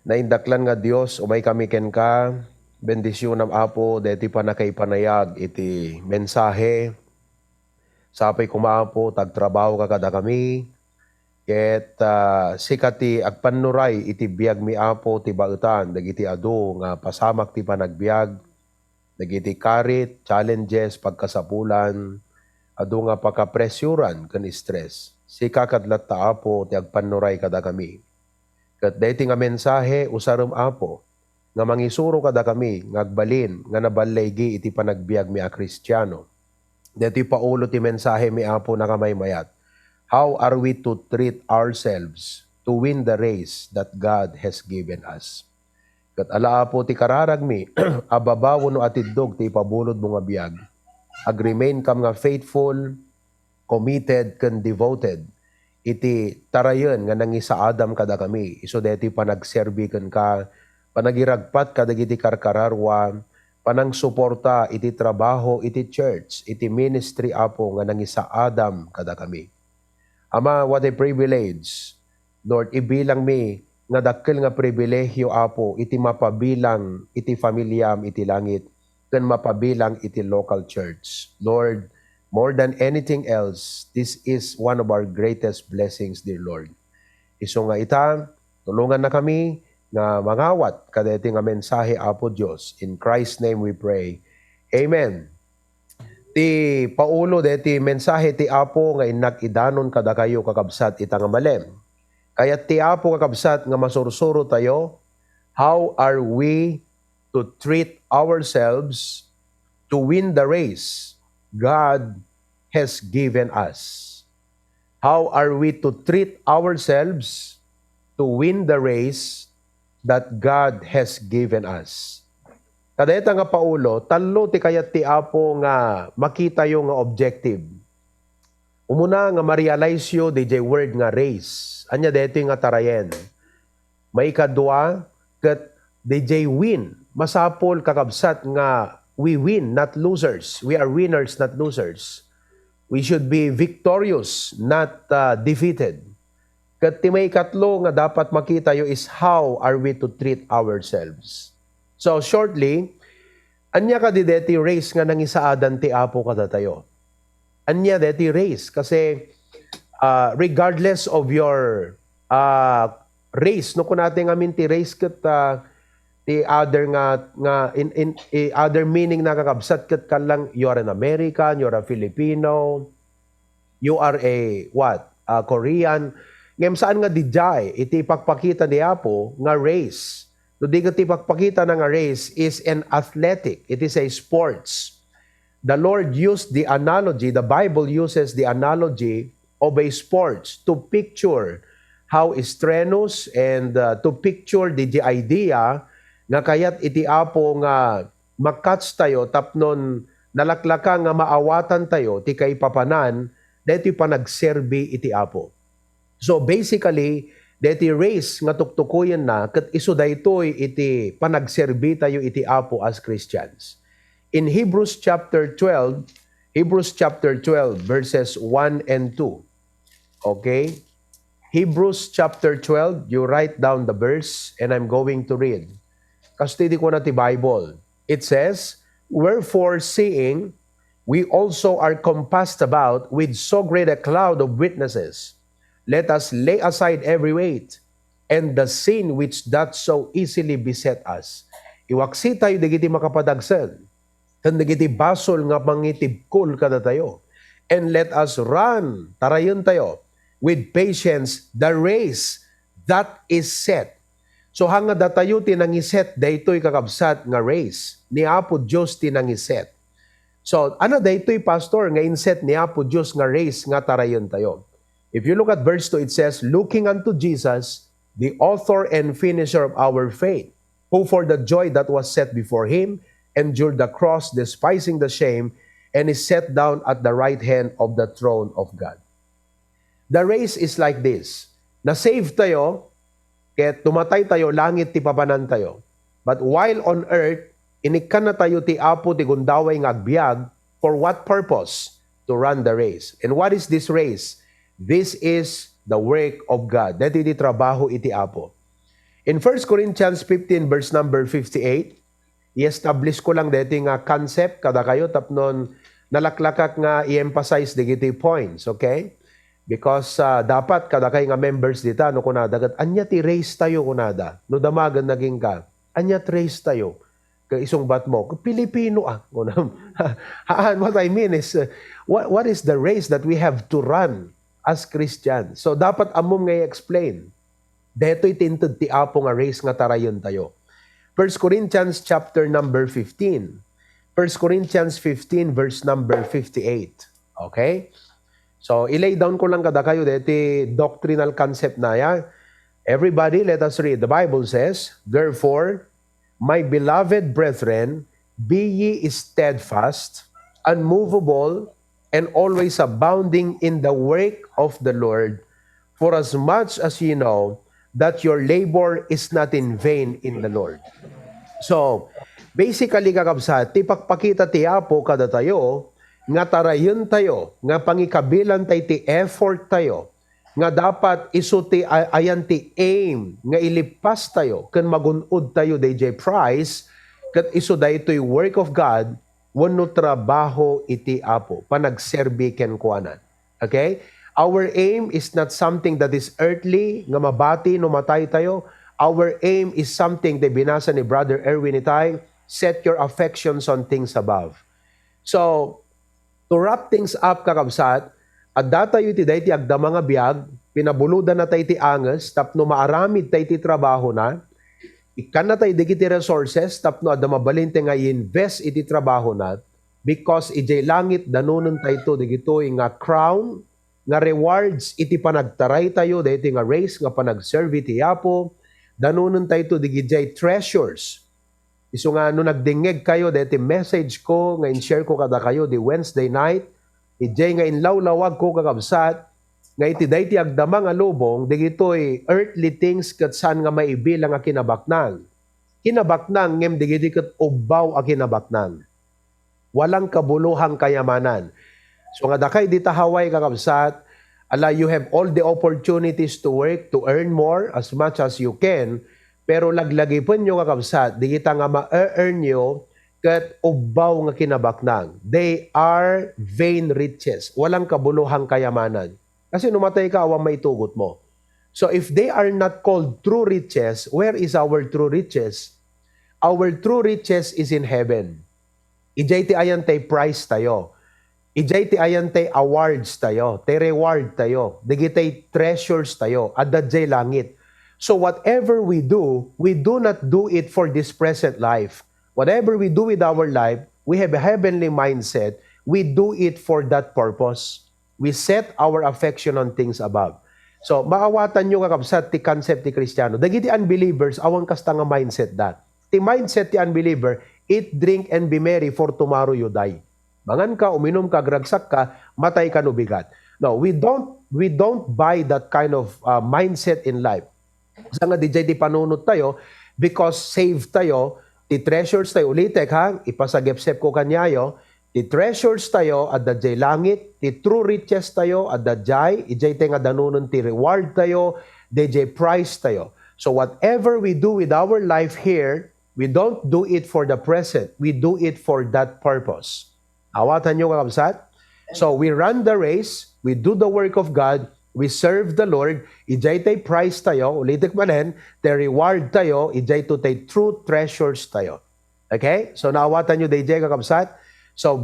Naindaklan nga Dios umay kami ken ka, bendisyon ng Apo, deti pa nakaipanayag iti mensahe, sapay kumaapo, tagtrabaho ka kada kami, ket sikati agpanuray iti biag mi Apo, ti bautan, dagiti adu, nga pasamak ti panagbiag, dagiti karit, challenges, pagkasapulan, adu nga pakapresyuran ken stress. Sikakadlat ta Apo, ti agpanuray kada kami. Kat deti nga mensahe, usarum Apo, nga mangisuro kada kami, nga agbalin, nga nabalaygi iti panagbiag mi a Kristiyano. Deti paulo ti mensahe mi Apo na kamaymayat. How are we to treat ourselves to win the race that God has given us? Kat ala Apo ti kararag mi, ababawo no atidog ti ipabulod mo nga biag. Ag-remain kam nga faithful, committed, ken devoted. Iti tarayon nga nangisa Adam kada kami, iso deti panagserbi ken ka, panagiragpat kadagiti karkararwa, panang suporta iti trabaho, iti church, iti ministry Apo nga nangisa Adam kada kami. Ama, what a privilege, Lord, ibilang mi nga dakkel nga pribilehyo Apo, iti mapabilang iti familyam iti langit, ken mapabilang iti local church. Lord, more than anything else, this is one of our greatest blessings, dear Lord. Iso nga ita, tulungan na kami nga mangawat kadeti nga mensahe Apo Dios. In Christ's name we pray. Amen. Ti paulo deti mensahe ti Apo nga inak-idanon kada kayo kakabsat ita nga malem. Kaya ti Apo kakabsat nga masursuro tayo, how are we to treat ourselves to win the race God has given us? How are we to treat ourselves to win the race that God has given us? Kadeta nga paulo, talo ti kayat ti Apo nga makita yung nga objective. Umuna nga ma-realize yo DJ word nga race. Anya dito nga tarayen. May kadua ket DJ win. Masapol kakabsat nga we win, not losers. We are winners, not losers. We should be victorious, not defeated. Kat may katlo nga dapat makita yo is how are we to treat ourselves. So shortly, anya ka di deti race nga nangisaadan ti Apo kada tayo. Anya deti race kasi regardless of your race, no kun natin amin ti race ket the other in other meaning na kakabsat ket kalang you are an American, you are a Filipino, you are a what? A Korean. Ngem saan nga dijay iti pagpakita ni Apo nga race. No di iti pagpakita nga race is an athletic. It is a sports. The Lord used the analogy, the Bible uses the analogy of a sports to picture how strenuous and to picture the idea nga kayat iti Apo nga makats tayo tapnon nalaklaka nga maawatan tayo ti kaipapanan deti panagserbi iti Apo. So basically, deti race nga tuktukuyen na ket isu daytoy iti panagserbi tayo iti Apo as Christians. In Hebrews chapter 12 verses 1 and 2. Okay? Hebrews chapter 12, you write down the verse and I'm going to read. Kastidi ko na ti Bible. It says, wherefore seeing we also are compassed about with so great a cloud of witnesses, let us lay aside every weight and the sin which doth so easily beset us. Iwaksi tayo digiti makapadagsan, kan digiti basol nga mangitibkol kada tayo. And let us run, tarayon tayo, with patience the race that is set. So hanga datayo tinangiset daytoy kakabsat nga race ni Apo Dios tinangiset. So ano daytoy pastor nga inset ni Apo Dios nga race nga tarayon tayo. If you look at verse 2, it says, looking unto Jesus, the author and finisher of our faith, who for the joy that was set before him endured the cross, despising the shame, and is set down at the right hand of the throne of God. The race is like this. Na-save tayo, kaya tumatay tayo, langit ti papanan tayo. But while on earth, inikan na tayo ti Apo ti gundaway nga agbiag, for what purpose? To run the race. And what is this race? This is the work of God. Dati ti trabaho iti Apo. In 1 Corinthians 15 verse number 58, i-establish ko lang dito nga concept kada kayo tapnon nalaklakak nga i-emphasize digiti points, okay? Because dapat kada kayo nga members dita no kunada kat anya ti race tayo kunada. No damagan naging ka. Anya ti race tayo. Kay isong bat mo, Pilipino kunam. What I mean is what is the race that we have to run as Christians? So dapat amom nga i-explain. Deto'y tintud ti apo nga race nga tarayon tayo. 1 Corinthians chapter number 15. 1 Corinthians 15 verse number 58. Okay? So, ilay down ko lang kada kayo deti doctrinal concept na ya. Everybody, let us read. The Bible says, "Therefore, my beloved brethren, be ye steadfast, unmovable, and always abounding in the work of the Lord, for as much as ye know that your labor is not in vain in the Lord." So, basically kakabsat, tipakpakita ti Apo kada tayo, nga tarayon tayo, nga pangikabilan tayo ti effort tayo, nga dapat isuti ayan ti aim, nga ilipas tayo, kan magunod tayo DJ prize, kat iso daytoy work of God, wano trabaho iti Apo, panagserbi ken kuanan. Okay? Our aim is not something that is earthly, nga mabati no matay tayo. Our aim is something that binasa ni Brother Erwin itay, set your affections on things above. So, to wrap things up kakabsat, at datayo ti dayti agda mga biyag, pinabuludan na tayo ti anges, tapno maaramid tayo ti trabaho na, ikan na tayo digiti resources, tapno adda mabalinte nga i-invest iti trabaho na, because ijay langit danunan tayo to digito nga crown, nga rewards iti panagtaray tayo, dayti nga race, nga panagserve iti Apo, danunan tayo to digijay treasures. Iso nga no nagdingeg kayo deti message ko nga in-share ko kada kayo di Wednesday night, ijay nga inlawlawag ko kakabsat nga iti dayti agdama nga lubong digitoy earthly things ket saan nga maibilang a kinabaknang. Kinabaknang ngem digiti ket ubbaw a kinabaknang. Walang kabuluhang kayamanan. So nga dakay dita haway kakabsat, ala you have all the opportunities to work to earn more as much as you can. Pero laglagipon nyo kakabsat, di kita nga ma-earn nyo kat ubaw nga kinabaknang. They are vain riches. Walang kabuluhang kayamanan. Kasi numatay ka, awang maitugot mo. So if they are not called true riches, where is our true riches? Our true riches is in heaven. Ijay ti ayan tay prize tayo. Ijay ti ayan tay awards tayo. Tay reward tayo. Digitay treasures tayo. Adadjay langit. So whatever we do not do it for this present life. Whatever we do with our life, we have a heavenly mindset. We do it for that purpose. We set our affection on things above. So maawatan nyo kakabsat ti concept ti Kristiyano. Dagiti unbelievers, awang kasta nga mindset that. Ti mindset ti unbeliever, eat, drink, and be merry for tomorrow you die. Mangan ka, uminom ka, gragsak ka, matay ka no bigat. No, we don't buy that kind of mindset in life. Sa nga DJ di panunod tayo, because save tayo, ti treasures tayo ulitek ha, ipasagepsep ko kanyayo, ti treasures tayo at dadjay langit, ti true riches tayo at dadjay, ijay tayo nga danunon ti reward tayo, DJ prize tayo. So whatever we do with our life here, we don't do it for the present, we do it for that purpose. Awatan nyo kakabsat? So we run the race, we do the work of God, we serve the Lord, ijay tay prize tayo, ulitik manen, tay reward tayo, ijay to tay true treasures tayo. Okay? So naawatan nyo DJ kakabsat? So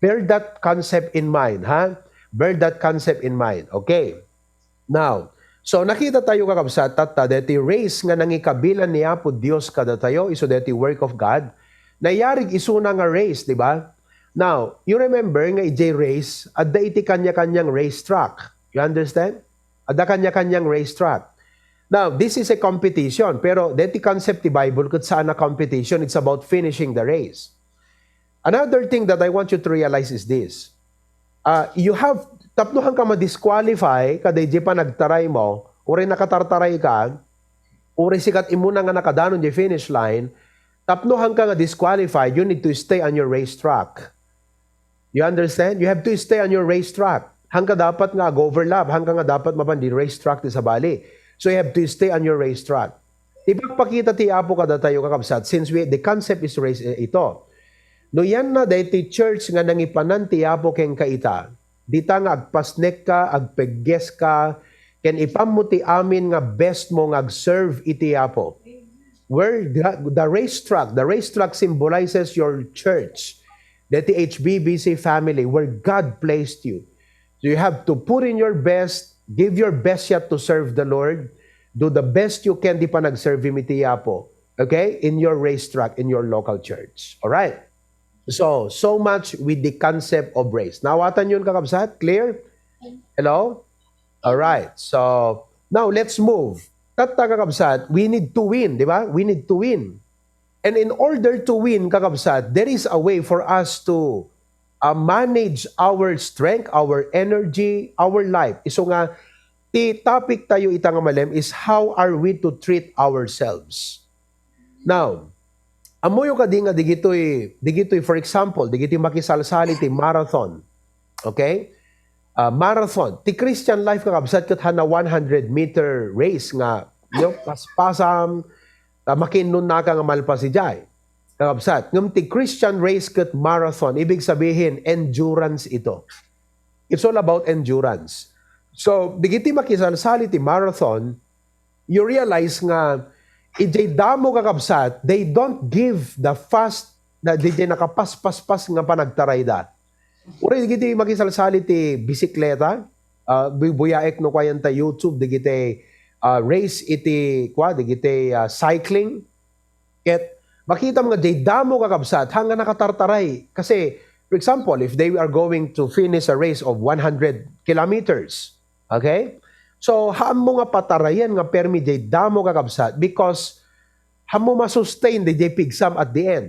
bear that concept in mind, ha? Bear that concept in mind. Okay. Now, so nakita tayo kakabsat, tata, deti race nga nangikabilan niya po Dios kada tayo, iso deti work of God, nayarig isuna nga race, di ba? Now, you remember nga ijay race, adda iti kanya-kanyang racetrack. You understand? Ada kanya-kanyang racetrack. Now, this is a competition. Pero, deti concept ti Bible, kung saan na competition, it's about finishing the race. Another thing that I want you to realize is this. You have, tapnohan ka ma-disqualify, kada di pa nagtaray mo, uri nakatartaray ka, uri sikat imuna nga nakadanon di finish line, tapnohan ka nga disqualified, you need to stay on your racetrack. You understand? You have to stay on your racetrack. Hangga dapat nga overlap, hangga nga dapat mapandi racetrack ti sa bali. So you have to stay on your racetrack. Ipagpakita ti Apo kada tayo kakabsat, since the concept is race ito. No yan na dahiti church nga nangipanan ti Apo ken kaita, dita nga agpasnek ka, agpegges ka, ken ipamuti amin nga best mo nga agserve iti Apo. Where the racetrack symbolizes your church, that the HBBC family, where God placed you. So you have to put in your best, give your best yet to serve the Lord, do the best you can di pa nag-serve Him iti Apo, okay, in your racetrack, in your local church. Alright? So much with the concept of race. Nawatan yun kakabsat? Clear? Hello? Alright, so now let's move. Kakabsat, we need to win, di ba? We need to win. And in order to win, kakabsat, there is a way for us to manage our strength, our energy, our life. Iso nga, ti topic tayo itang malem is how are we to treat ourselves. Now, amoyo ka di nga digitoy for example, digitoy makisalsali ti marathon. Okay? Marathon. Ti Christian life kakabsat kat hana 100-meter race nga paspasam makinon na ka nga malpas si Jai. Kakabsat. Ngam ti Christian race kat marathon. Ibig sabihin, endurance ito. It's all about endurance. So, digiti makisalsali ti marathon, you realize nga, ijay damo kakabsat, they don't give the fast na dijay nakapaspas-pas nga panagtaray da. Uri digiti makisalsali ti bisikleta, buyaek no kayan ta YouTube, digiti race iti digiti cycling. Ket makita mga jay damo kakabsat hanga nakatartaray. Kasi, for example, if they are going to finish a race of 100 kilometers, okay? So, haam mo nga patarayan nga permi jay damo kakabsat because haam mo masustain di jay pigsam at the end.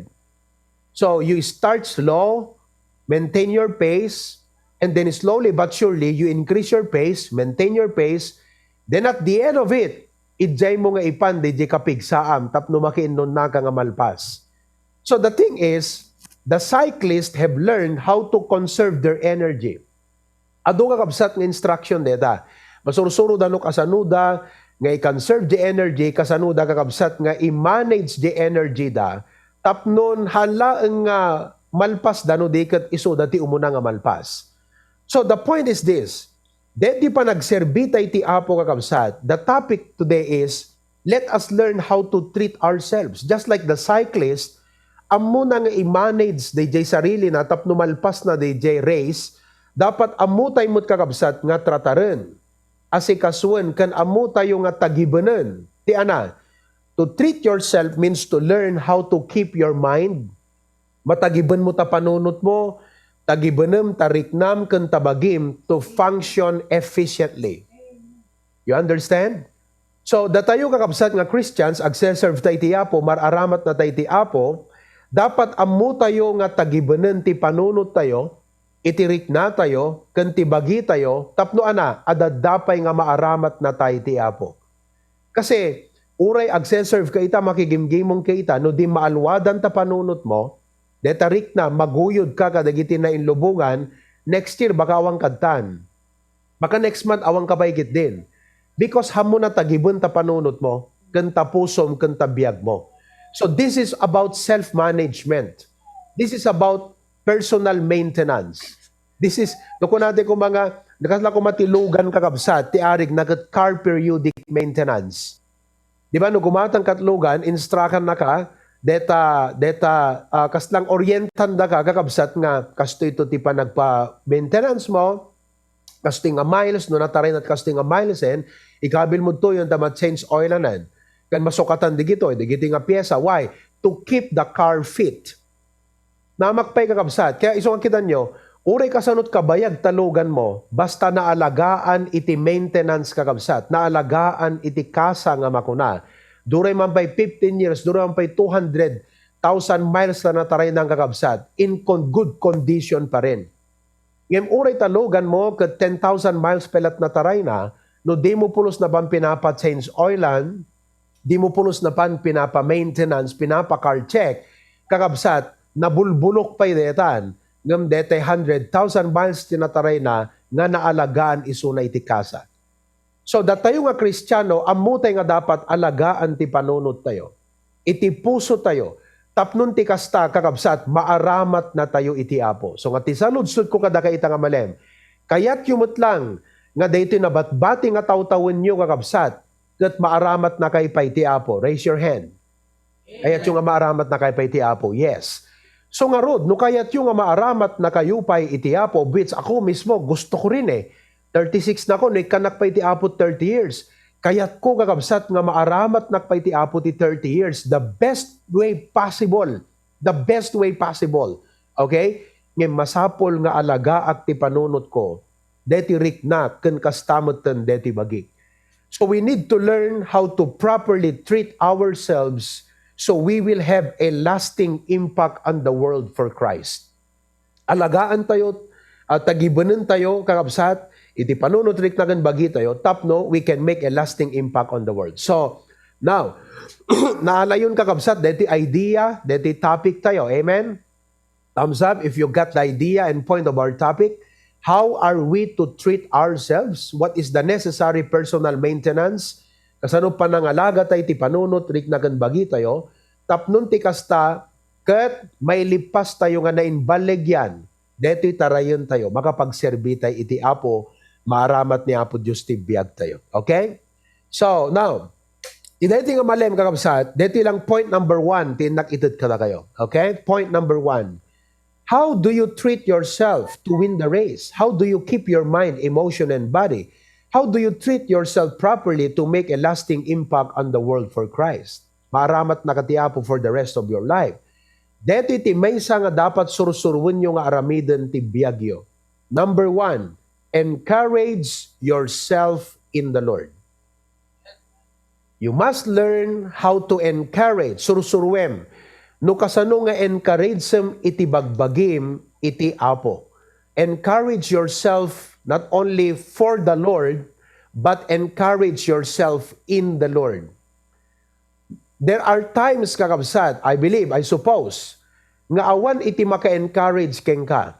So, you start slow, maintain your pace, and then slowly but surely, you increase your pace, maintain your pace, then at the end of it, idjay mo nga ipan, di kapigsaam, tapno makiinon na ka nga malpas. So the thing is, the cyclists have learned how to conserve their energy. Ado ka kabsat ng instruction deta. Masursuro da no kasanuda, nga i-conserve the energy, kasanuda ka kabsat nga i-manage the energy da, tapnon hala nga malpas dano diket iso dati umuna nga malpas. So the point is this, deti pa nagserbita iti Apo kakabsat, the topic today is, let us learn how to treat ourselves. Just like the cyclist, amo na nga i-manage DJ sarili na tapno malpas na DJ race, dapat amo tayo mo't kakabsat nga trataren. Asikasuan kan amo tayo nga tagibanen. Ti ana, to treat yourself means to learn how to keep your mind. Matagiban mo ta panunot mo, tagibanem tariknam ken tabagim to function efficiently. You understand? So, datayo kakabsat nga Christians, agseserve tayo ti Apo, mararamat na tayo ti Apo, dapat amu tayo nga tagibanen ti panunot tayo, itirik na tayo, ken tibagi tayo, tapno ana, adadapay nga maaramat na tayo ti Apo. Kasi, uray agseserve ka ita, makigimgimong ka ita, no di maalwadan ta panunot mo, detarik na, maguyod ka kadagiti na inlubungan, next year baka awang kadtan. Baka next month awang kabaygit din. Because hamo na tagibon ta panunot mo, kanta pusom, kanta biyag mo. So this is about self-management. This is about personal maintenance. This is, kung natin kung mga, nakasla ko matilugan kakabsat, tiarig car periodic maintenance. Di ba, no gumatang katlugan, instrakan na ka, deta kaslang orientan da ka kakabsat nga kasto ito ti pa nagpa-maintenance mo, kasto nga miles, no nataray at kasto nga miles ikabil mo to yung damat change oil anan. Kan masukatan digito nga pyesa. Why? To keep the car fit. Namakpay kakabsat. Kaya isong kita nyo, uray kasanot kabayag talugan mo, basta naalagaan iti maintenance kakabsat, naalagaan iti kasa nga makuna. Duray man pa'y 15 years, duray man pa'y 200,000 miles na nataray ng kakabsat, in good condition pa rin. Ngayon, uray talugan mo, kat 10,000 miles pelat na taray na, no di mo pulos na pan pinapa-change oilan, di mo pulos na pan pinapa-maintenance, pinapa-car check, kakabsat, nabulbulok pa'y detan, ngam detay 100,000 miles tinataray na, nga naalagaan iso na itikasa. So, tayo nga Kristiyano, amutay nga dapat alagaan ti panunod tayo. Iti puso tayo. Tapnon ti kasta kakabsat, maaramat na tayo iti Apo. So, nga ti saludsud ko kada kaita nga malem. Kaya't yumot lang, nga dito na batbati nga tawtawan nyo kakabsat, kat maaramat na kay pa iti Apo. Raise your hand. Kayat yung nga maaramat na kay pa iti Apo. Yes. So nga rod, no kayat yung nga maaramat na kayo pa iti Apo, which ako mismo gusto ko rin 36 na ko, kanak pa iti Apo 30 years. Kaya't ko kakabsat nga maaramat na pa iti Apo ti 30 years. The best way possible. The best way possible. Okay? Ngayon masapol nga alaga at ti panunot ko. Deti rikna, ken kastamutan deti bagik. So we need to learn how to properly treat ourselves so we will have a lasting impact on the world for Christ. Alagaan tayo, tagibanan tayo, kakabsat, iti panunot rik na gan bagi tayo, tapno, we can make a lasting impact on the world. So, now, naalayon kakabsat, deti idea, deti topic tayo. Amen? Thumbs up if you got the idea and point of our topic. How are we to treat ourselves? What is the necessary personal maintenance? Kasano panangalaga tayo ti panunot, rik na gan bagi tayo, tapnon ti kasta, kat may lipas tayo nga nainbalegyan, deti tarayon tayo, makapagserbi tayo iti Apo, maaramat ni Apo Diyos ti biyag tayo. Okay? So, now, deti nga malem kakabsat, deti lang point number 1, tinakitid ka na kayo. Okay? Point number 1. How do you treat yourself to win the race? How do you keep your mind, emotion, and body? How do you treat yourself properly to make a lasting impact on the world for Christ? Maaramat na kati Apo for the rest of your life. Deti ti maysa nga dapat sursurwin nyo nga aramiden ti biyagyo. Number 1, encourage yourself in the Lord. You must learn how to encourage, sursurwem. No kasano nga encourage iti bagbagim iti Apo. Encourage yourself not only for the Lord, but encourage yourself in the Lord. There are times, kakabsat, I believe, I suppose, nga awan iti maka-encourage keng ka.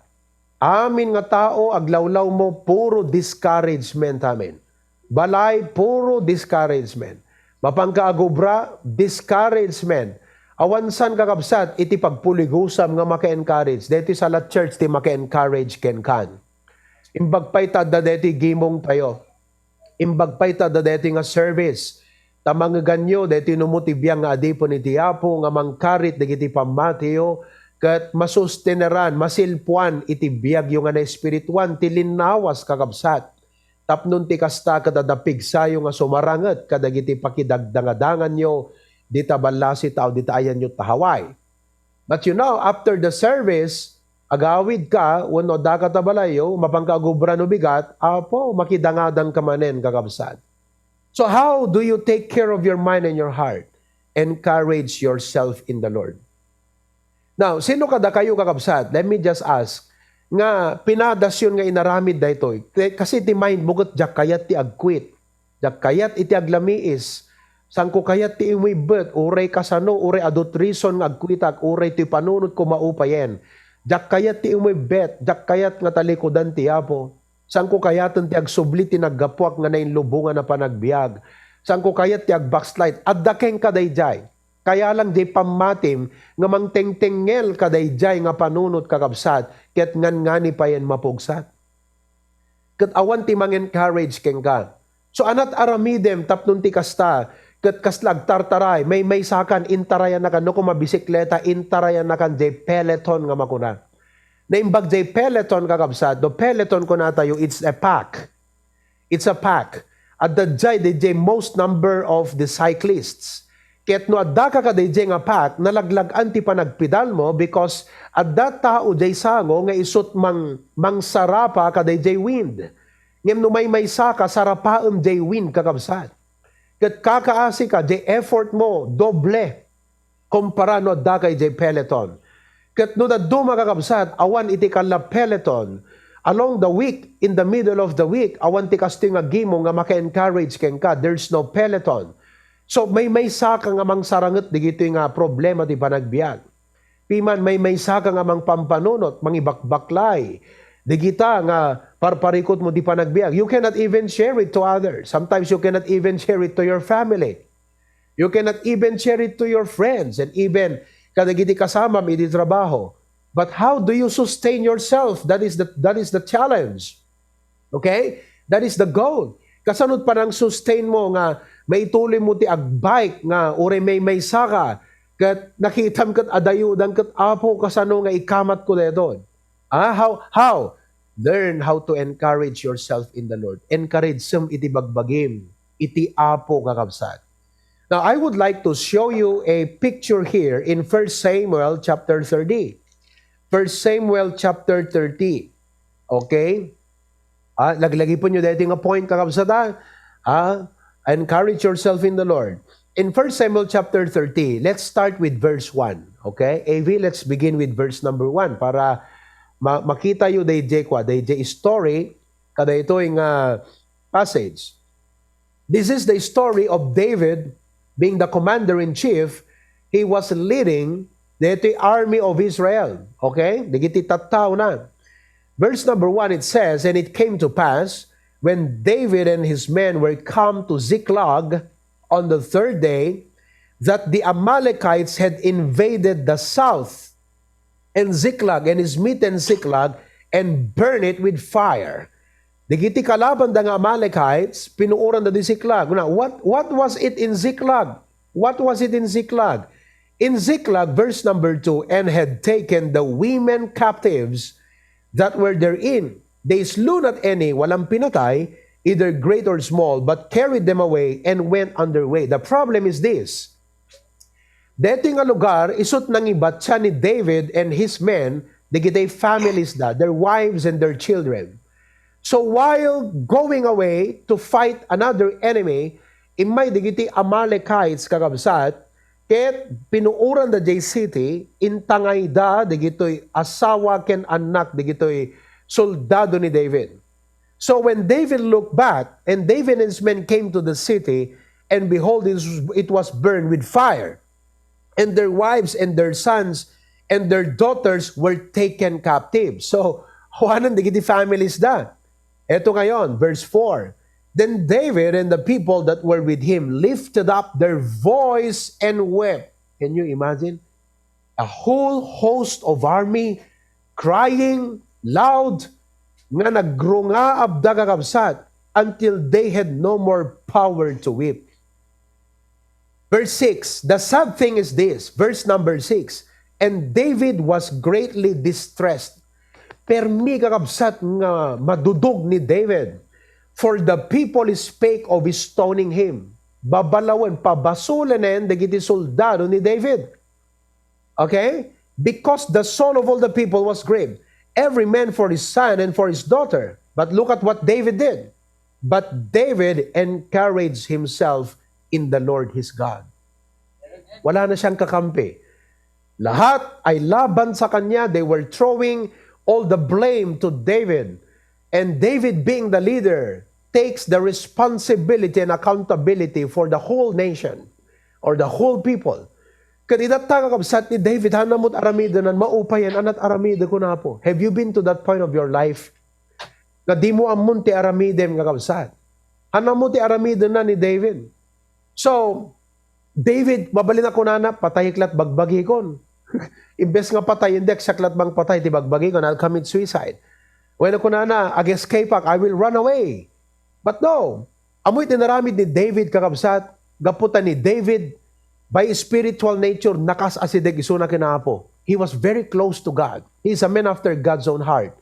Amin nga tao, aglawlaw mo, puro discouragement amin. Balay, puro discouragement. Mapangkaagubra, discouragement. Awansan kakabsat, iti pagpuligusam nga maka-encourage. Deti sa la church, ti maka-encourage ken kan. Imbagpay tada deti gimong tayo. Imbagpay tada deti nga service. Tamang ganyo, deti numutibiyang nga adipon iti Apo, nga mangkarit, dagiti pamatiyo, kat masusteneran, masilpuan, iti biyag yung nga na espirituan, tilinawas kakabsat. Tapnon ti kasta kadadapig sayo nga sumarangat, kadagiti pakidagdangadangan nyo, dita balasi tao, dita ayan nyo tahaway. But you know, after the service, agawid ka, wano da katabalayo, mapangkagubra no bigat, Apo, makidangadang kamanen kakabsat. So how do you take care of your mind and your heart? Encourage yourself in the Lord. Now, sino kada kayo kakabsat? Let me just ask, nga pinadasyon nga inaramid da ito. Kasi ti mind bugot, jak kayat ti agquit. Jak kayat iti aglamiis. Sangko kayat ti imwibet, uray kasano, uray adot reason nga agkwitak, uray ti panunod ko maupayen. Jak kayat ti imwibet, jak kayat nga talikodan ti Apo. Sangko kayatan ti agsubli ti naggapuak nga nainlubungan na panagbiag. Sangko kayat ti agbackslide, addakeng kadayjay. Kaya lang di pamatim, nga mangteng-tengel kadayjay nga panunod kakabsat, ket ngan-ngani pa yan mapugsat. Ket awan ti mang-encourage keng ka. So anat aramidem tapnon ti kasta, ket kaslag tartaray, may sakan, intarayan na kan, no kung mabisikleta, intarayan na kan, jay peloton nga makuna. Naimbag jay peloton kakabsat, do peloton ko na tayo, it's a pack. It's a pack. At the jay most number of the cyclists. Ket no adda ka kadayjay nga pack, nalaglagan ti panagpidal mo, because adda tao jay sango, nga isut mangsarapa kadayjay wind. Ngem no may saka, sarapaem jay wind kakabsat. Ket kakaasi ka, di effort mo, doble, kumpara no da kay di peloton. Ket no da duma kakabsat, awan iti kala peloton, along the week, in the middle of the week, awan ti kasting agimo nga maka-encourage ken ka, there's no peloton. So may saka nga mang saranget, digito nga problema ti panagbiag. Piman may saka nga mang pampanunot, mang ibakbaklay, Di kita nga parparikot mo di pa nagbiag. You cannot even share it to others. Sometimes you cannot even share it to your family. You cannot even share it to your friends. And even kada giti kasama iti trabaho. But how do you sustain yourself? That is the challenge. Okay? That is the goal. Kasanod pa ng sustain mo nga maituloy mo ti agbike nga ure may saka kat nakitam kat adayudan kat apo kasano nga ikamat ko deton. How? Learn how to encourage yourself in the Lord. Encourage some iti bagbagim. Iti apo kakabsat. Now, I would like to show you a picture here in 1 Samuel chapter 30. 1 Samuel chapter 30. Okay? Laglagi po nyo dito nga point kakabsat. Encourage yourself in the Lord. In 1 Samuel chapter 30, let's start with verse 1. Okay? AV, let's begin with verse number 1 para makita yu day story kada ito yung passage. This is the story of David being the commander-in-chief. He was leading the army of Israel. Okay? Digiti tattaw na. Verse number 1, it says, "And it came to pass, when David and his men were come to Ziklag on the third day, that the Amalekites had invaded the south, and Ziklag, and smitten Ziklag, and burn it with fire." Digiti kalaban da nga Amalekites, pinuuran da di Ziklag. Now, what was it in Ziklag? What was it in Ziklag? In Ziklag, verse number 2, "And had taken the women captives that were therein. They slew not any, walang pinatay, either great or small, but carried them away and went on their way." The problem is this. Dito nga lugar, isut nang ibatsa ni David and his men, digitay families da, their wives and their children. So while going away to fight another enemy, imay digiti Amalekites kakabsat, ket pinuuran da J City, intangay da, digito'y asawa ken anak, digito'y soldado ni David. So when David looked back, and David and his men came to the city, and behold, it was burned with fire. And their wives and their sons and their daughters were taken captive. So, huwanan digiti families da. Eto ngayon, verse 4. "Then David and the people that were with him lifted up their voice and wept." Can you imagine? A whole host of army crying loud nga nagrunga abda kakabsat until they had no more power to weep. Verse 6, the sad thing is this, verse number 6, "And David was greatly distressed." Permi kakabsat nga madudog ni David. "For the people spake of stoning him." Babalawan, pabasulanen, dagiti soldado ni David. Okay? "Because the soul of all the people was grieved, every man for his son and for his daughter." But look at what David did. "But David encouraged himself in the Lord his God." Wala na siyang kakampi. Lahat ay laban sa kanya. They were throwing all the blame to David. And David, being the leader, takes the responsibility and accountability for the whole nation or the whole people. Kadidat kakabsat ni David, hanamot aramidanan, maupayan, anat aramida ko na po. Have you been to that point of your life? Na di mo amun ti aramidem kakabsat. Hanamot ti aramidanan ni David. So, David, mabalin ako na patayiklat bagbagikon. Imbes nga patay, hindi, saklat bang patay, ti bagbagikon, I'll commit suicide. When ako na, escape I will run away. But no, amoy tinaramid ni David kakabsat, gaputan ni David, by spiritual nature, nakas asideg isuna kinapo. He was very close to God. He is a man after God's own heart.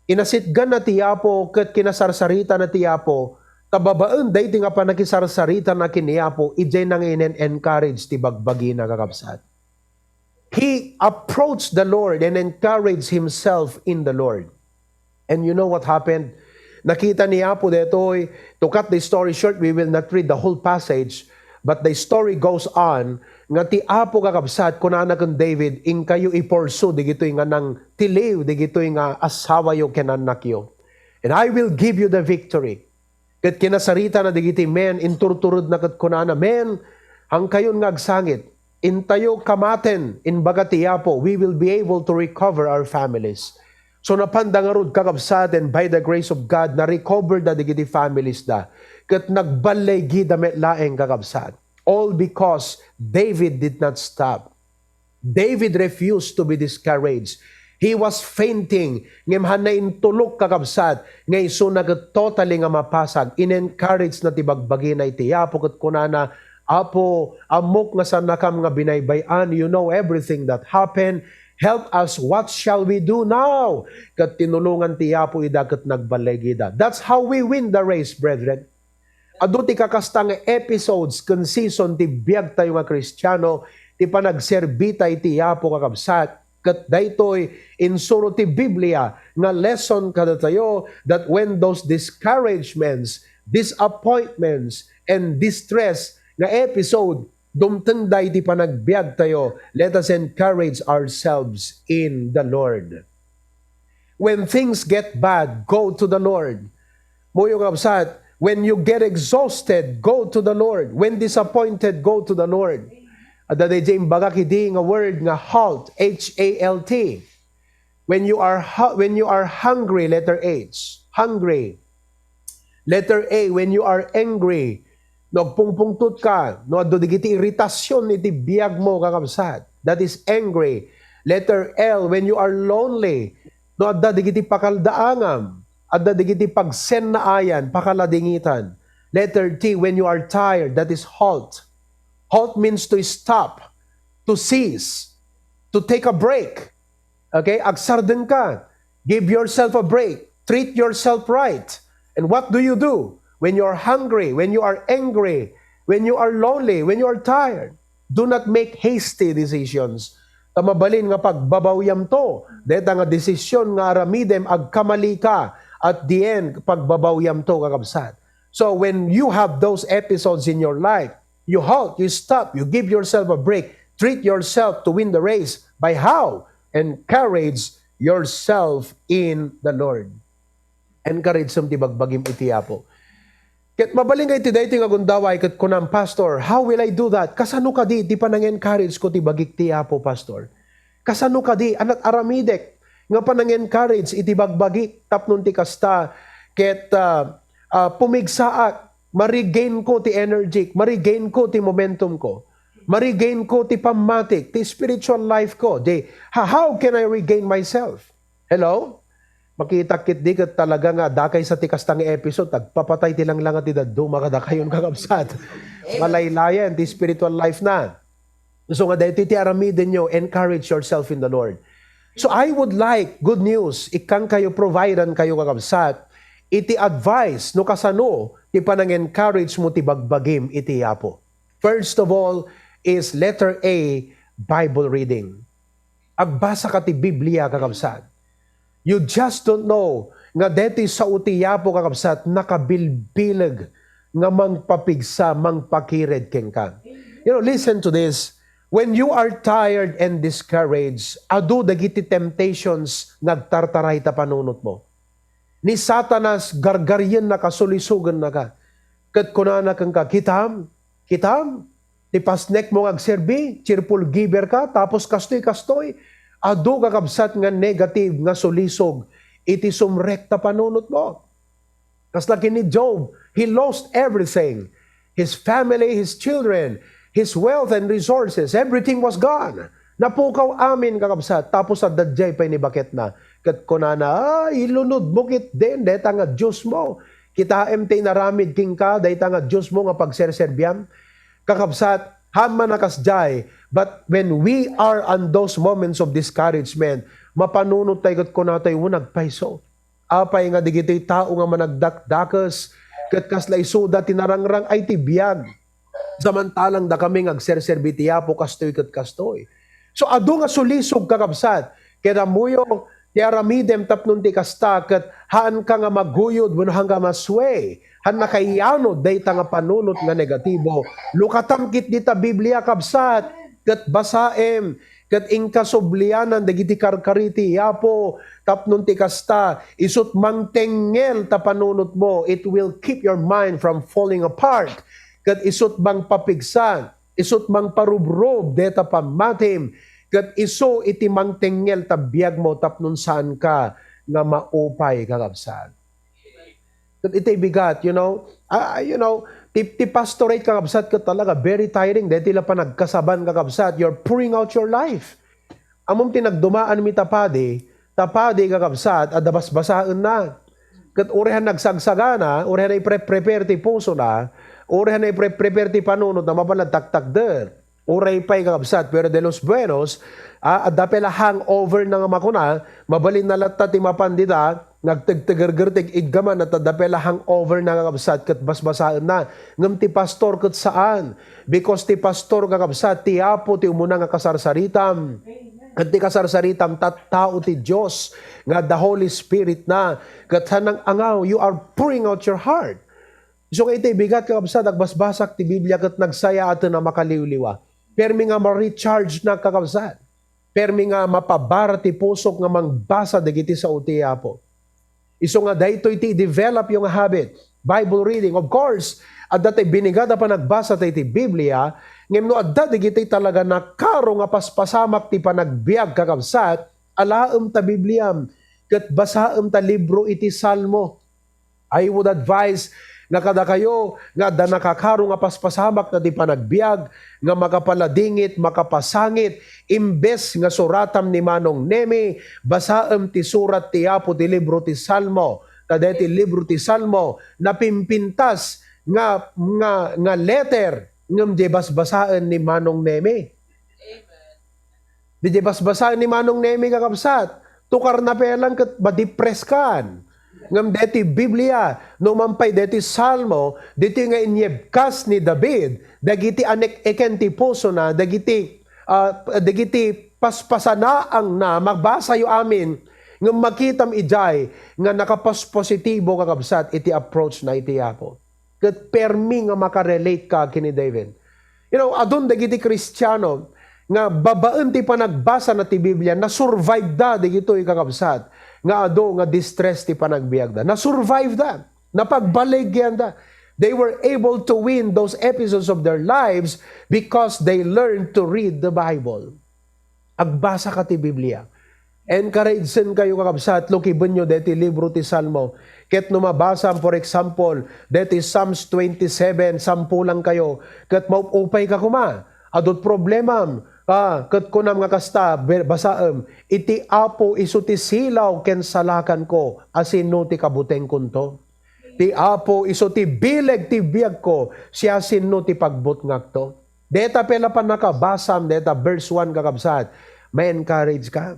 Inasitgan na tiyapo, kat kinasarsarita na tiyapo, tababaan dahi nga pa nakisarsarita na kiniyapo, ijay nang encourage ti bagbagi na kakabsat. He approached the Lord and encouraged himself in the Lord. And you know what happened? Nakita niya po detoy, to cut the story short, we will not read the whole passage, but the story goes on, nga ti apo kakabsat, kunana kang David, in kayo iporso, digito'y nga nang tiliw, digito'y nga asawa yo kenanak yo. And I will give you the victory. Kat kinasarita na digito'y men, inturturod na kat kunana, men, ang kayon nga agsangit, in tayo kamaten, in bagati apo, we will be able to recover our families. So napandangarod kakabsat, and by the grace of God, na-recover da digiti families da. Kat nagbalay gida met laeng kakabsat. All because David did not stop. David refused to be discouraged. He was fainting. Ngem na intulok kakabsat. Ngay so totally nga mapasag. In-encourage na tibagbagi na iti. Apo kat kunana, Apo, amok nga sa nakam nga binaybayan. You know everything that happened. Help us. What shall we do now? Kat tinulungan ti Apo ida kat nagbalegida. That's how we win the race, brethren. Ado ti kakasta nga episodes kun season ti biag tayo nga Kristiyano, ti panagserbita iti Apo kakabsat. Kat daytoy insuro ti Biblia nga lesson kada tayo that when those discouragements, disappointments, and distress nga episode dumtengday ti panagbiag tayo, let us encourage ourselves in the Lord. When things get bad, go to the Lord. Moyo kapsat, when you get exhausted, go to the Lord. When disappointed, go to the Lord. At the day baga kidi nga word nga halt, H-A-L-T. When you are hungry, letter H, hungry. Letter A, when you are angry, nagpungpungtut ka, no addo digiti iritasyon iti biag mo kakabsat. That is angry. Letter L, when you are lonely, no adda digiti pakaldaangam, adda digiti pagsen na ayan, pakaladingitan. Letter T, when you are tired, that is halt. Halt means to stop, to cease, to take a break. Okay? Agsarden ka. Give yourself a break. Treat yourself right. And what do? When you are hungry, when you are angry, when you are lonely, when you are tired, do not make hasty decisions. Tamabalin nga pagbabawyam to. Deta nga desisyon nga aramidem agkamali ka. At the end, pagbabawyam to kakabsat. So when you have those episodes in your life, you halt, you stop, you give yourself a break. Treat yourself to win the race. By how? Encourage yourself in the Lord. Encourage some tibagbagim iti Apo. Ket mabaling kay ti daytoy nga gundaway ket kunam, Pastor, how will I do that? Kasano ka di pa nang-encourage ko tibagik ti Apo, Pastor? Kasano ka di anat aramidek nga pa nang-encourage iti bagbagik tapnon ti kasta ket pumigsaak, ma-regain ko ti energy, ma-regain ko ti momentum ko, ma-regain ko ti pamatik, ti spiritual life ko. How can I regain myself? Hello? Makita-kit di kat talaga nga dakay sa tikastang episode, tagpapatay ti lang at ti daddo, makadakayon kakabsat. Malaylayan, ti spiritual life na. So nga dahil ti aramidin nyo, encourage yourself in the Lord. So I would like, good news, ikang kayo providean kayo kakabsat, iti advice no kasano ti panang-encourage mo ti bagbagim iti Apo. First of all is letter A, Bible reading. Agbasa ka ti Biblia kakabsat. You just don't know nga deti sa uti Apo kakabsat nakabilbilag nga mangpapigsa, mangpakired ken ka. You know, listen to this. When you are tired and discouraged, adu dagiti temptations nagtartaray ta panunot mo. Ni Satanas gargaryen na kasulisugan na ka. Kat kunana kang ka, kitam, ti pasnek mo agserbi, cheerful giver ka, tapos kastoy, adu kakabsat nga negative, nga sulisog, iti sumrekta panunot mo. Kas laki ni Job, he lost everything. His family, his children, his wealth and resources, everything was gone. Napukaw amin kakabsat, tapos sa dadjay pa ni bakit na. Kat kunana, ilunod mo kit din, dahil nga Diyos mo. Kita MT naramid king ka, dahil nga Diyos mo nga pagserserbyam. Kakabsat, haman nakasjay. But when we are on those moments of discouragement, mapanunod tayo kat kunatay nagpaiso. Apay nga digito'y tao nga managdakdakas, kat kasla isuda tinarangrang ay tibiyag. Samantalang da kami agserserbiti Apo kastoy kat kastoy. So adu nga sulisog kakabsat, kaya muyo, tiaramidem tapnon ti kasta, kat haan ka nga maguyod, bunuhang ka masway, haan nakayanod, dayta nga panunot nga negatibo. Lukatamkit dita Biblia kabsat, kat basaem, kat ingkasublianan, dagiti karkariti, Apo, tapnon ti kasta, isut mangtengel ta panunot mo, it will keep your mind from falling apart. Kat isut bang papigsan, isut mang parubrob, deta pamatim, kat iso iti mangtengel tabiyag mo tapnon saan ka nga maupay kakabsat. Ito'y bigat, ti pastorate kakabsat ka talaga, very tiring. Dahil tila pa nagkasaban kakabsat, you're pouring out your life. Among tinagdumaan mi tapadi kakabsat, adabas-basaan na. Kat urehan nagsagsagana, urehan na i-prepare ti puso na, urehan na i-prepare ti panunod na mapaladtaktak der. Uray pa'y kakabsat, pero de los buenos, adapela hangover na nga makuna, mabalin na latta ti mapandita, nagtagtagargartig idgaman at adapela hangover na kakabsat, kat basbasaan na, ngam ti pastor kat saan? Because ti pastor kakabsat, ti apo ti umuna nga kasarsaritam, kat ti kasarsaritam, tattao ti Diyos, nga the Holy Spirit na, kat hanang angaw, you are pouring out your heart. So ito'y bigat kakabsat, agbasbasak ti Biblia, kat nagsaya ato na makaliwliwa. Permi nga ma-recharge na kakabsat. Permi nga mapabara ti pusok nga mangbasa dagiti sa utiya po. Iso nga dahito iti develop yung habit. Bible reading, of course, at dati binigada pa nagbasa tayo ti Biblia, ngayon no adda dagiti talaga na karo nga paspasamak ti panagbiag kakabsat, alaam ta Bibliam, kat basaam ta libro iti Salmo. I would advise nga kada kayo nga da nakakaro nga paspasamak na di panagbiag nga makapaladingit, makapasangit imbes nga suratam ni Manong Nemi basaem ti surat ti Apo ti libro ti Salmo kada ti libro ti Salmo napimpintas nga letter ngem di basbasaan ni Manong Nemi. Di basbasaan ni Manong Nemi kakabsat tukar na pelang ket badipres kan. Ngam deti Biblia, no mampay deti Salmo, deti nga inyebkas ni David, dagiti anek eken ti puso na, dagiti paspasanaang na, magbasa yu amin, ngam makitam ijay, nga nakapaspositibo kakabsat, iti approach na iti ako. Kat permi nga makarelate ka kini David. Adun dagiti Kristiyano, nga babaan ti panagbasa na ti Biblia, na survive da, dagito kakabsat, nga ado nga distress ti panagbiag da. Na-survive da. Napagbaligyan da. They were able to win those episodes of their lives because they learned to read the Bible. Agbasa ka ti Biblia. Encouragein kayo kakabsat, lukiban nyo deti libro ti Salmo. Ket numabasa, for example, deti Psalms 27, 10 lang kayo. Ket maupay ka kuma. Adot problemam. Kat kunam nga kasta, basaem, iti Apo iso ti silaw ken salakan ko, asino ti kabuteng kunto. Ti Apo iso ti bileg ti biag ko, siya sino ti pagbut ngakto. Deta pela pa nakabasam, deta verse 1 kakabsat, may encourage ka.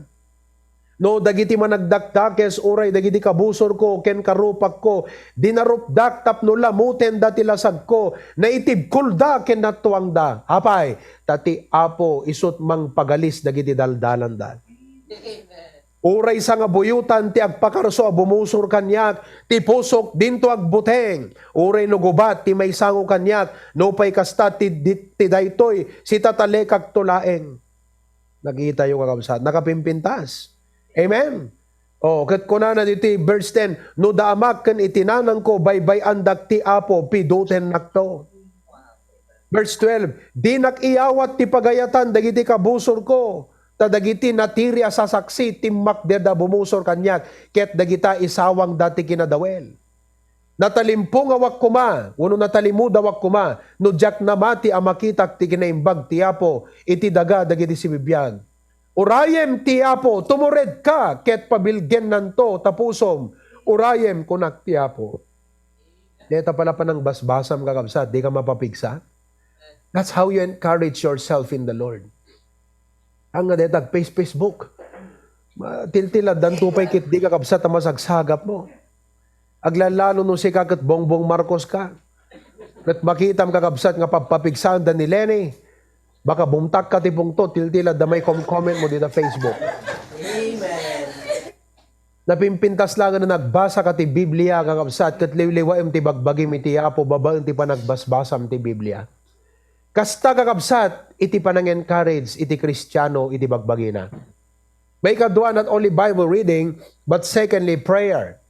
No, dagiti managdakdak, kes uray, dagiti kabusor ko, ken karupak ko, dinarupdak tapno lamuten dati lasag ko, naitib kulda ken natuang da. Hapay, tati Apo isut mang pagalis dagiti daldalan da. Uray sa nga buyutan ti agpakarso bumusor kanyak, ti pusok dinto agbuteng. Uray no gubat ti may sango kanyak, no pay kasta ti daytoy, si tatalekag tulaeng. Nakita yung kakabsat, nakapimpintas. Amen. Kat kunana dito verse 10, no daamak ken itinanang ko baybay andak ti Apo piduten nakto. Verse 12, di nakiyawat ti pagayatan dagiti kabusor ko, ta dagiti natiri asasaksi timmak derda bumusor kanyak, ket dagita isawang dati kinadawel. Natalimpo nga wak kuma, uno natalimu dawak kuma, no jak namati amakitak ti kinaimbag ti Apo, iti daga dagiti sibibiyag. Urayem ti Apo, tumured ka, ket pabilgen nanto, tapusom, urayem kunak ti Apo. Deta pala pa ng basbasam kakabsat, di ka mapapigsa. That's how you encourage yourself in the Lord. Ang nga detag Facebook, tiltilad, dantupay kit di kakabsat, ang masagsagap mo. Aglalalo no si kakat Bongbong Marcos ka. At makitam kakabsat nga papapigsan da ni Lenny. Baka bumtak ka tipong to, tiltila da may comment mo dito sa Facebook. Amen. Napimpintas lang na nagbasa ka ti Biblia kakabsat, kat liwliwaem ti bagbagim iti Apo, babaen ti panagbasbasam ti Biblia. Kasta kakabsat, iti panang-encourage, iti Kristiyano, iti bagbagina. May kadua not only Bible reading, but secondly, prayer.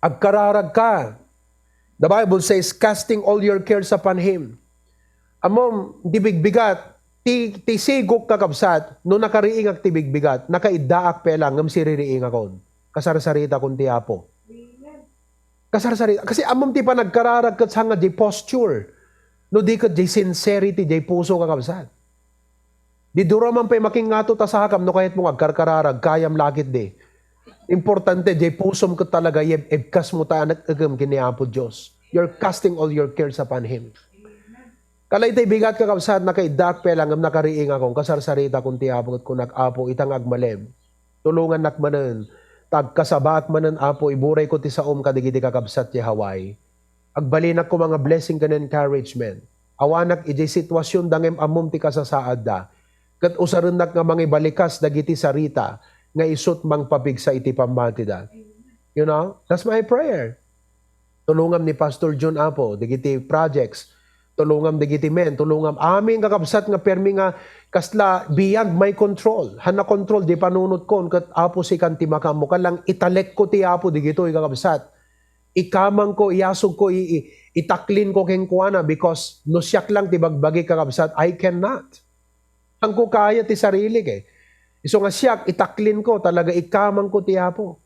Agkararag ka. The Bible says, casting all your cares upon Him. Amom, di bigbigat, ti sigok kakabsat, no nakariingak ti bigbigat, nakaidaak pelang, ngam siririing akon. Kasarsarita kun ti Apo. Kasarsarita. Kasi amom ti pa nagkararag kat sa nga di posture. No di kat di sincerity, di puso kakabsat. Di dura man pa'y makingato ta sa hakam no kahit mo agkarkararag, kayam lakit di. Importante, di pusom ka talaga, ebkas mo ta nag-agam kini Apo Diyos. You're casting all your cares upon Him. Kalay tay bigat kakabsat na kay dak pelangam nakariing akong kasarsarita kun ti Apo kat kun nag-apo itang agmaleb. Tulungan nakmanen. Tagkasabat manen Apo, iburay ko ti saom kadigiti kakabsat ti Hawaii. Agbalinak ko mga blessing kan encouragement. Awanak iti sitwasyon dangem amom ti kasasaad da. Kat usarendak nga mga balikas dagiti sarita nga isut mang papigsa iti pamatida. You know, that's my prayer. Tulungam ni Pastor John Apo, digiti projects, tulungam digiti men, tulungam aming kakabsat nga permi nga kasla beyond my control. Hana control di panunot kon kat Apo si kanti makamo kalang italek ko ti Apo digito kakabsat. Ikamang ko, iyasog ko, itaklin ko keng kuana because no siyak lang ti bagbagi kakabsat, I cannot. Ang ko kaya ti sarili kay. Iso nga siyak, itaklin ko, talaga ikamang ko ti Apo.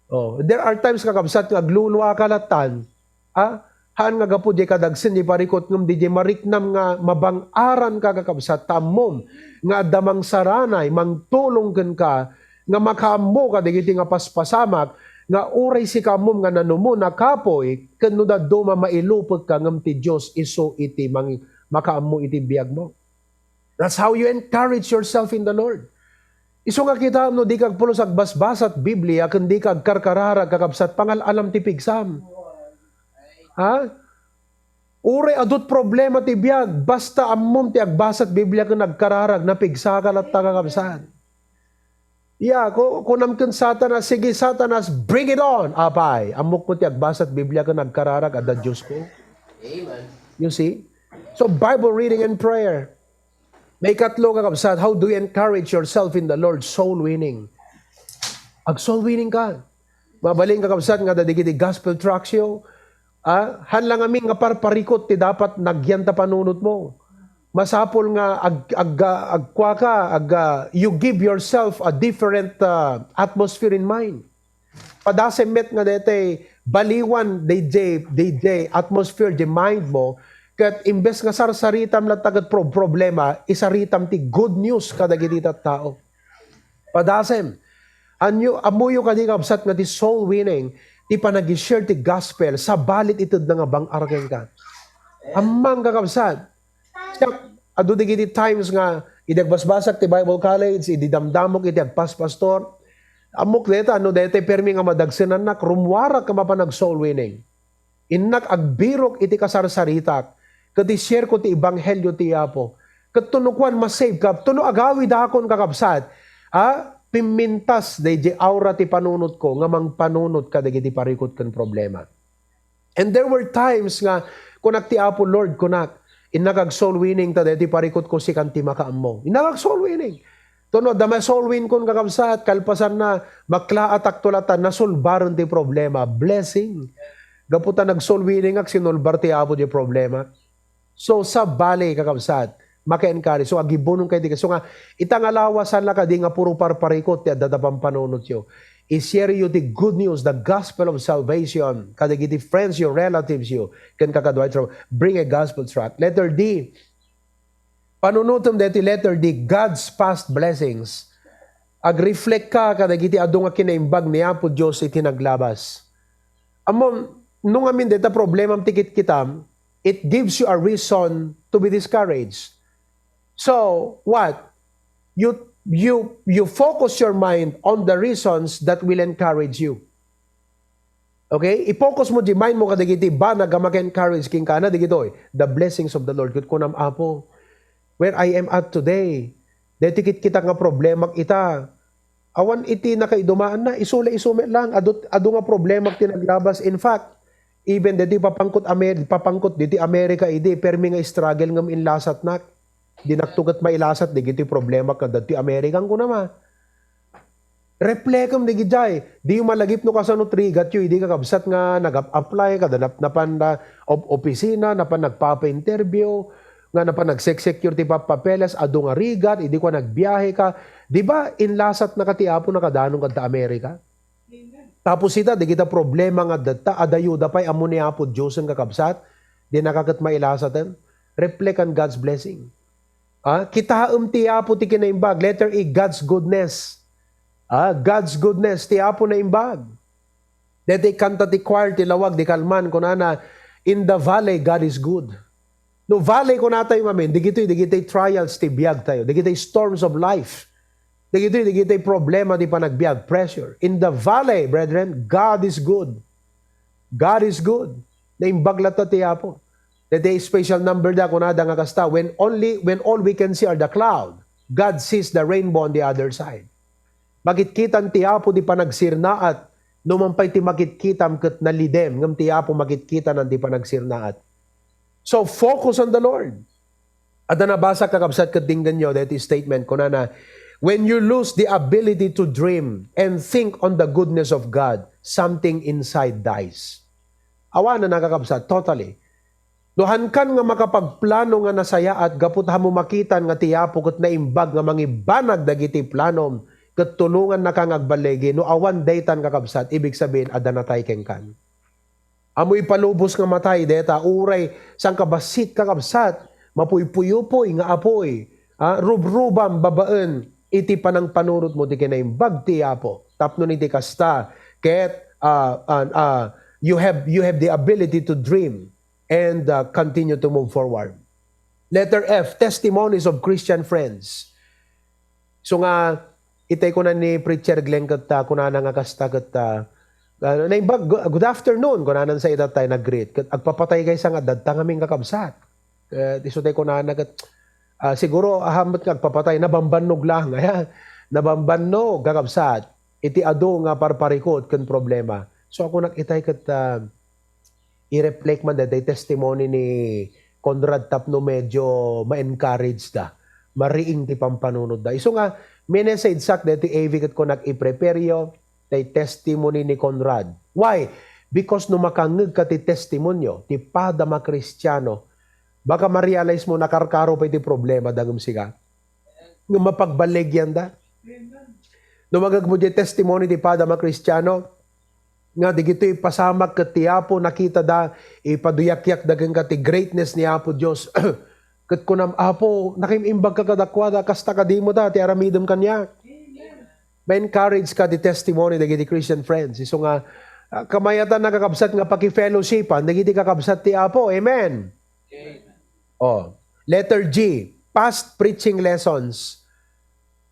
Oh, there are times kakabsat nga glulwa kalatan, haan nga gapo di kadagsin di parikot ngam di mariknam nga mabang-aran ka kakabsat tamom nga damang saranay mangtulong ken ka nga makammo ka digiti nga paspasamak nga uray si kamom nga nanumo nakapoy ken no daddo mailupot ka ngam ti Dios iso iti makaammo iti biag mo. That's how you encourage yourself in the Lord. Iso nga kita no di kag pulos agbasbasat Biblia ken di kag karkarara kakabsat pangal-alam ti pigsam. Ure adut problema ti biag basta ammom ti agbasat Biblia ken nagkararag na pigsakal at kakabsat. Yeah, kunam ken Satanas, sige Satanas, bring it on. Apay, amok mo ti agbasat Biblia ken nagkararag adda Dios ko. Amen. You see? So Bible reading and prayer. May katlo kakabsat, how do you encourage yourself in the Lord? Soul winning. Ag soul winning ka. Mabaling kakabsat nga dadigiti gospel traction. Hanlang aming nga parparikot ti dapat nagyanta panunot mo. Masapol nga you give yourself a different atmosphere in mind. Padasemet nga dete baliwan DJ atmosphere di mind mo. Kat imbes nga sarsaritam lang tagat problema, isaritam ti good news kadagiti tao. Padasem, amuyo kadi kabsat nga ti soul winning, ti panag-share ti gospel, sa balit itod na nga bang arken ka. Amang kakabsat. Ado digiti times nga, idagbasbasak ti Bible College, ididamdamok iti agpaspastor, amok deta, dete permi nga madagsinan nak, rumwara ka mapanag soul winning. Innak agbirok iti kasarsaritak, kati share ko ti ebanghelyo ti Apo. Katunukwan masave ka. Tuno agawi dakon kakabsat. Pimintas di aura ti panunot ko nga mang panunot ka dagiti parikot kan problema. And there were times nga kunak ti Apo Lord kunak inakag soul winning ta deti parikot ko si kanti makaammo. Inakag soul winning. Tuno dama soul win kon kakabsat kalpasan na makla atak tulatan na solbaron ti problema. Blessing. Gaputa nag soul winning ak sinolbar ti Apo di problema. So sa bali kakabsat, maka-encourage. So agibunong kayo di ka. So nga, itang alawasan lang ka di nga puro parparikot ti adadabang panunot yo. I-share you the good news, the gospel of salvation. Kadigiti friends yo, relatives yo, kan kakadway bring a gospel tract. Letter D. Panunutom deti letter D, God's past blessings. Ag-reflect ka kadigiti adong nga kinaimbag ni Apo Diyos iti naglabas. Amon, nung amin deta problema tikit kitam, it gives you a reason to be discouraged. So, what? You focus your mind on the reasons that will encourage you. Okay? I-focus mo di mind mo kadagiti ba na maka-encourage king ka na digito the blessings of the Lord. Kut kunam Apo, where I am at today, detikit kita nga problema ita. Awan iti na kay dumaan na, isula-isume lang. Ado nga problema tinaglabas. In fact, even diti papangkot diti Amerika idi permi nga struggle ngam inlasat nak. Di naktugat mailasat digiti problema ka dati Amerikan ko naman. Reflekam digijay. Di malagip no kasano trigat yu idi kakabsat nga nag-apply ka napan na opisina napan nagpapa-interview nga napan nag-secure ti papeles adu nga rigat idi ko nagbiyahe ka. Di ba inlasat na katiapo na kadanong kadta Amerika? Tapos ita, di kita problema nga data, adayuda pa'y amo ni Apo Diyos ang kakabsat, di nakakat mailasatan, reflect on God's blessing. Kita ti Apo ti kinaimbag, letter E, God's goodness. God's goodness, ti Apo na imbag. Deti kanta ti choir, ti lawag, di kalman, kunana, in the valley, God is good. No valley ko natay mamin, di gito'y trials ti biyag tayo, di gito'y storms of life. Di gito'y problema di panagbiag, pressure. In the valley, brethren, God is good. God is good. Naimbag lata ti Apo. Deti special number da kunada nga kasta, when all we can see are the cloud, God sees the rainbow on the other side. Makitkitan ti Apo di panagsirnaat, numampay ti makitkitam ket nalidem, ngam ti Apo makitkitan ang di panagsirnaat. So, focus on the Lord. At nabasa kakabsat katinggan nyo, that is statement ko na, when you lose the ability to dream and think on the goodness of God, something inside dies. Awa na nakakabsat, totally. Duhan kan nga makapagplano nga nasaya at gaput mo makitan nga tiyapo kat naimbag nga mangibanag dagiti planom kat tulungan na kang agbalegi no awan daytan kakabsat, ibig sabihin adanatay kengkan. Amoy palubos nga matay deta, uray sang kabasit kakabsat, mapuy-puyupoy nga apoy, rubrubam babaen, iti panang panurot mo di kinaimbag ti Apo. Tapno iti kasta, ket you have the ability to dream and continue to move forward. Letter F, testimonies of Christian friends. So nga, itay ko na ni Preacher Glenn kat kunana nga kasta kat naimbag, good afternoon, kunanan sa idat tayo nag-greet. Agpapatay kayo sa nga dadta ngaming kakabsat. Isutay kunana kat siguro ahamat nga agpapatay, nabambanog lang. Nabambanog kakabsat. Iti ado nga parparikot kan problema. So ako nakitay kat i-reflect man day testimony ni Conrad Tapno medyo ma-encourage da. Mariing ti pampanunod da. So nga, minessage sak dati AV kat ko nag-i-prepare yo tay testimony ni Conrad. Why? Because no makangeg ka ti testimonyo, ti padama Kristiyano, baka ma-realize mo nakarkaro pa iti problema dagom siga. Nga mapagbaligyan da. No magag mo di testimony ti padama Kristiyano, nga di gito ipasamak ket ti Apo nakita da, ipaduyak-yak dagang ka ti greatness ni Apo Dios. Ket kunam Apo, nakimimbag ka kadakwada, kasta kadimo da, ti aramidem kanya. Ma-encourage ka di testimony dagiti Christian friends. So nga, kamayatan na kakabsat nga paki-fellowshipan, dagiti kakabsat ti Apo. Amen? Amen. Letter G, past preaching lessons.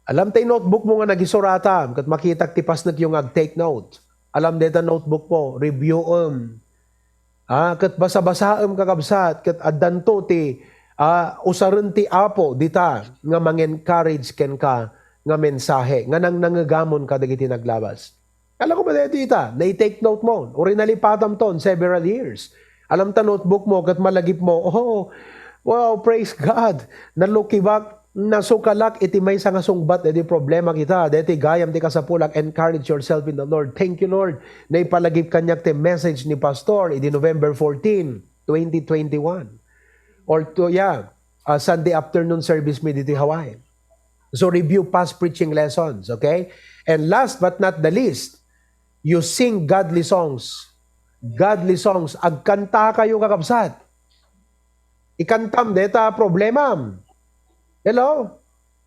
Alam tayo notebook mo nga nagisuratam, kat makitak ti pasnat yung ag-take note. Alam deta notebook mo, review kat basa-basaam kakabsat, kat addanto ti usaran ti Apo, dita, nga mang-encourage ken ka, nga mensahe, nga nang nangagamon ka dagiti naglabas. Alam ko ba dito ita, na-take note mo, uri nalipatam ton several years. Alam ta notebook mo, kat malagip mo, wow, praise God, nalukibak, nasukalak, iti may sangasungbat, iti problema kita, deti gayam ti kasapulak, encourage yourself in the Lord. Thank you, Lord, na ipalagip kanyak ti message ni Pastor, iti November 14, 2021. Or Sunday afternoon service mi diti Hawaii. So review past preaching lessons, okay? And last but not the least, you sing godly songs. Godly songs. Agkanta kayo kakabsat. Ikantam, deta problema. Hello?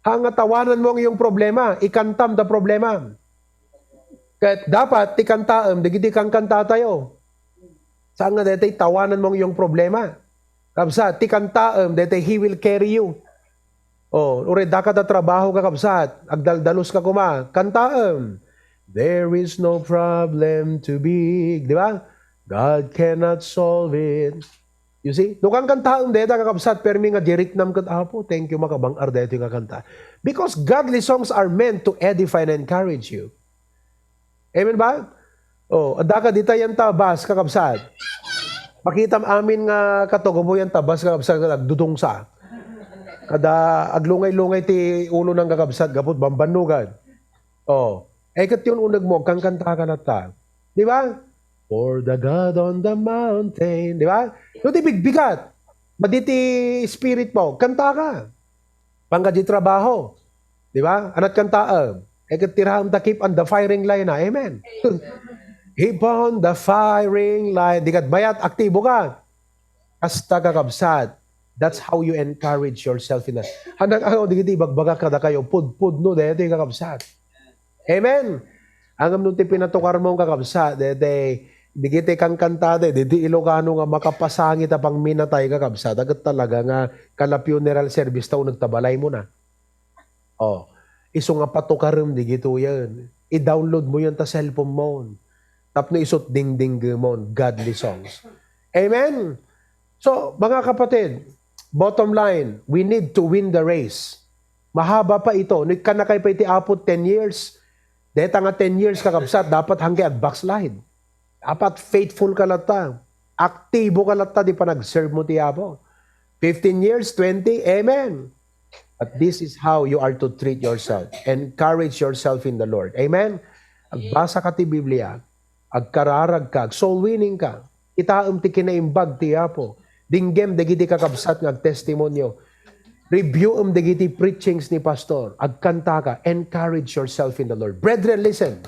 Hangatawanan mo ang iyong problema. Ikantam da problema. Kahit dapat, tikantaam, digiti kang kanta tayo. Saan nga deta tawanan mo ang iyong problema? Kabsat, tikantaam, deta He will carry you. Uri daka ta trabaho ka kabsat, agdaldalos ka kuma, kantaam. There is no problem too big, di ba? God cannot solve it. You see? No kang kantaam deta ka kabsat, permi nga diriknam kat Apo, thank you makabang ardeto nga kanta. Because godly songs are meant to edify and encourage you. Amen ba? Adaka dita yan tabas ka kabsat. Pakitam amin nga katogobo yan tabas ka kabsat, nagdudong sa. Kada aglungay-lungay ti ulo ng kakabsat, gapot bambanugan. Kat yun unag mo, kang kanta ka na ta. Di ba? For the God on the mountain. Di ba? No, di bigbigat. Maditi spirit mo, kanta ka. Pangga di trabaho. Di ba? Anat kanta. Kat tiraham takip on the firing line na. Amen. Upon the firing line. Di kat bayat, aktibo ka. Hasta kakabsat. That's how you encourage yourself in that. Hanang ako, di kiti bagbaga kada kayo. Pud no, dito yung kakabsat. Amen. Ang nung ti pinatukar mong kakabsat, di kiti kang kantade, di Ilocano nga makapasangit apang minatay kakabsat. Agad talaga nga kala funeral service tao nagtabalay mo na. Oh, iso nga patukarim di gito yan. I-download mo yan ta cellphone mo. Tapno isot ding-ding mo, godly songs. Amen. So, mga kapatid, bottom line, we need to win the race. Mahaba pa ito. Kanakay pa iti apot 10 years. Deta nga 10 years kakabsat, dapat hanggang at backslide. Dapat faithful ka lata. Aktibo ka lata, di pa nag-serve mo ti Apo. 15 years, 20, amen. But this is how you are to treat yourself. Encourage yourself in the Lord. Amen? Agbasa ka ti Biblia, agkararag ka, soul winning ka, itaam ti kinaimbag ti Apo, dinggem dagiti kakabsat ng testimonyo, review dagiti preachings ni pastor, agkanta ka, encourage yourself in the Lord. Brethren, listen.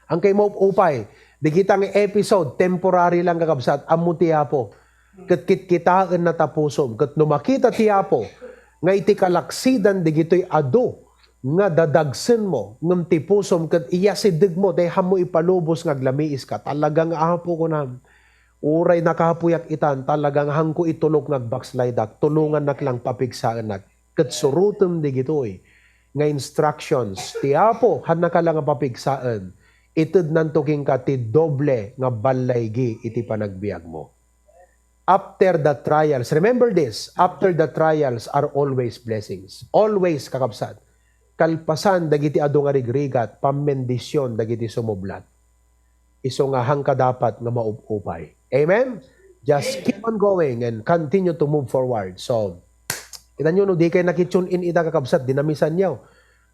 Ang kay mo upay, digitang episode, temporary lang kakabsat, amo ti Apo, kat kitaan na tapusom, kat numakita ti Apo, nga iti kalaksidan digito'y ado, nga dadagsen mo, ngam ti pusom, kat iyasidig mo, day hamo ipalubos nga glamiis ka, talagang Apo ko na, uray nakapuyak itan, talagang hangko itulok nagbakslaydak, tulungan nak lang papigsaan nak, kat surutem digito'y, nga instructions, ti Apo, hana ka lang ang papigsaan, itid nantuking ka ti doble nga balaygi iti panagbiag mo. After the trials, remember this, after the trials are always blessings. Always, kakabsat. Kalpasan, dagiti ado nga rigrigat, pamendisyon, dagiti sumublat. Iso nga hangka dapat nga maupupay. Amen? Just keep on going and continue to move forward. So, kita nyo, no, di kayo nakitune in ita kakabsat, dinamisan nyo.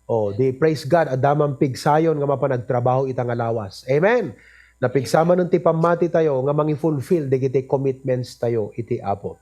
Oh, di praise God, adamang pigsayon nga mapanagtrabaho itang alawas. Amen? Napigsama ng tipamati tayo nga mangi-fulfill digiti commitments tayo iti Apo.